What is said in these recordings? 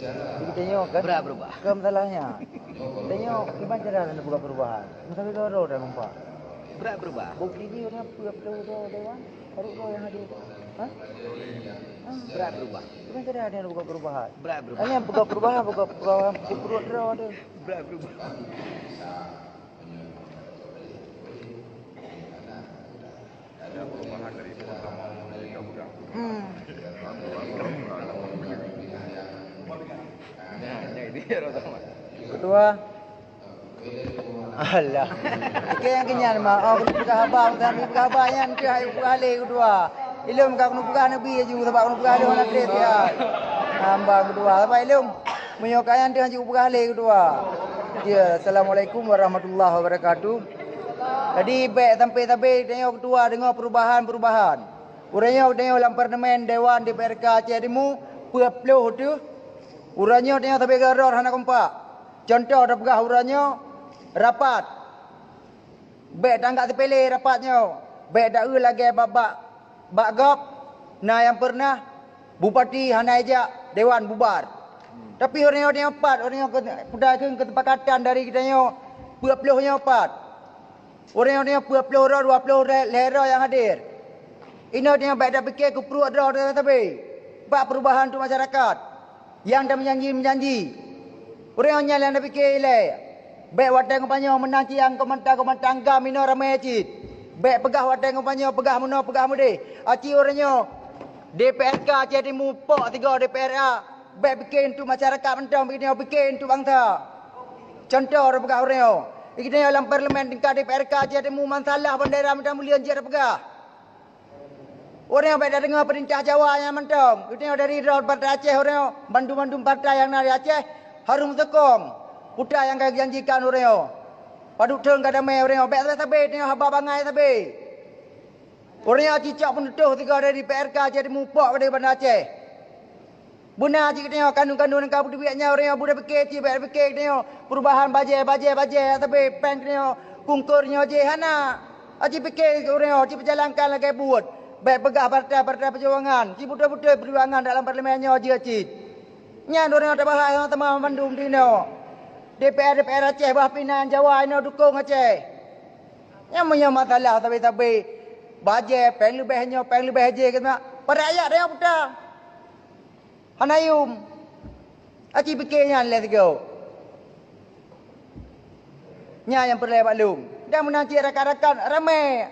Jadi tengok kan? Berubah. Ke masalahnya. Tengok gimana cara anda buka perubahan. Masa itu ada orang nampak. Berubah. Bukti dia orang apa dewan. Baru yang hadir. Hah? Berubah. Gimana cara anda buka perubahan? Berubah. Hanya buka perubahan di perut dia ada. Berubah. Ada perubahan dari pertama menuju budak. Nah, ini dia pertama. Kedua. Alah. Okey yang kenyan mah. Oh, kena buka habang, tapi buka habang yang ke ayo buka halik kedua. Ilum kau kena buka nabi je sebab kena buka halik orang kret ya. Hambang kedua. Apa ilum? Menyokayan dia juga buka halik kedua. Ya, Assalamualaikum warahmatullahi wabarakatuh. Jadi baik sampai tengok kedua dengar perubahan. Uranya tengok dalam parlimen Dewan DPRK Aceh Timur 20 tu. Uranya tengok sampai garor hana kompak. Contoh dah pegah uranya rapat. Baik tanggak terpilih rapatnya. Baik dak lagi bak gap. Nah yang pernah bupati hana ajak dewan bubar. Tapi orang yang empat, orang yang pedagang ketepakatan dari kita nyo 20 nya empat. Orang yang 20 orang 20 lera yang hadir. Ini dia baik dah fikir ke perut dah tapi bak perubahan untuk masyarakat. Yang dah menjanji. Orang yang dah fikir ilai. Baik wadah ngopanya menanti yang komentar gam ino ramai cit. Baik pegah wadah ngopanya pegah mudi. Aci orangnya DPRK Aceh Timur pok 3 DPRA. Baik bikin untuk masyarakat mentang bikin untuk bangsa. Contoh orang pegah orangnya. Kita dalam parlimen tingkat DPRK Aceh Timur masalah bendera mentang mulia je pegah. Orang yang baik dah dengar perintah Jawa yang mentang. Kita dari Partai Aceh orang bantu partai yang dari Aceh harum tekong. Putra yang kau janjikan orang. Paduk teng kada mai orang baik sabe tengok haba bangai sabe. Orang yang cicak pun tuh 3 dari DPRK Aceh Timur pok pada Bandar Aceh. Benar jika tengok kandung-kandung kau duitnya orang yang budak fikir tengok perubahan bajet tapi pen tengok kungkurnya je hana. Aji fikir orang aji berjalankan lagi buat. Baik pegah partai perjuangan. Ci budak-budak perjuangan dalam parlimennya aji. Nya orang ada bahas sama teman Bandung dino. DPR Aceh bah pinan Jawa ino dukung Aceh. Yang punya masalah tapi bajet pen lebih je kena. Pada ayat dia budak. Hanayum. Aci fikirnya let's go. Nya yang perlu maklum. Dan menanti rakan-rakan ramai.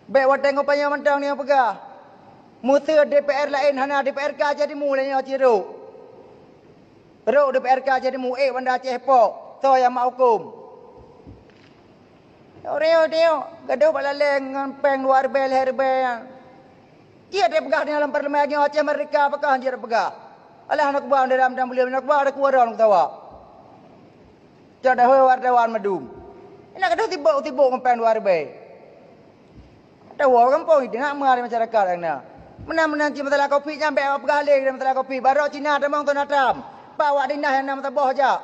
Baik wadah ngopanya mentang ni pegah. Musuh DPR lain hana DPRK Aceh Timur lain Aceh Ruk. Ruk DPRK Aceh Timur Bandar Aceh pok. So yang mak hukum. Orang tengok gaduh balaleng dengan peng luar bel herbel. Dia pegah dalam parlimen Aceh Merdeka apakah dia pegah? Alah anak buah dalam beliau anak buah ada kuara orang tawa. Jadi wartawan madum. Ini gaduh tiba-tiba ngepeng luar bel. Ada orang kampung itu nak mengalir masyarakat yang nak. Menang masalah kopi nyampe apa pegalik dalam masalah kopi. Baru Cina demang tu natam. Bawa dinah yang nama taboh aja.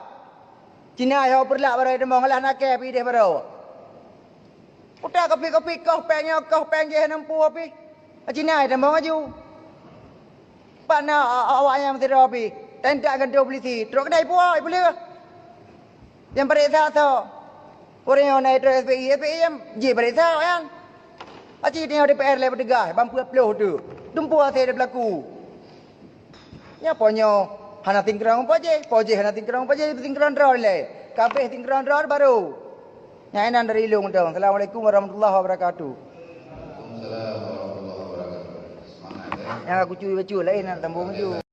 Cina yang perlak baru demang alah nak ke pi dia baru. Udah kopi kau peng je nampu api. Cina demang aju. Pana awak yang mesti api. Tentak gantung polisi. Teruk kedai puai boleh. Yang periksa tu. Orang yang naik terus SPI yang je periksa kan. Acik tengok DPR lepas tegah, bampu upload tu. Tumpu asyik dia berlaku. Ya ponyo, hana tingkerang apa je? Poje hana tingkerang apa je? Tingkerang draw le. Kabeh tingkerang draw baru. Nyainan dari ilung dong. Assalamualaikum warahmatullahi wabarakatuh. Waalaikumsalam warahmatullahi wabarakatuh. Semangat ya. Yang aku cuy lain nak tambung ju.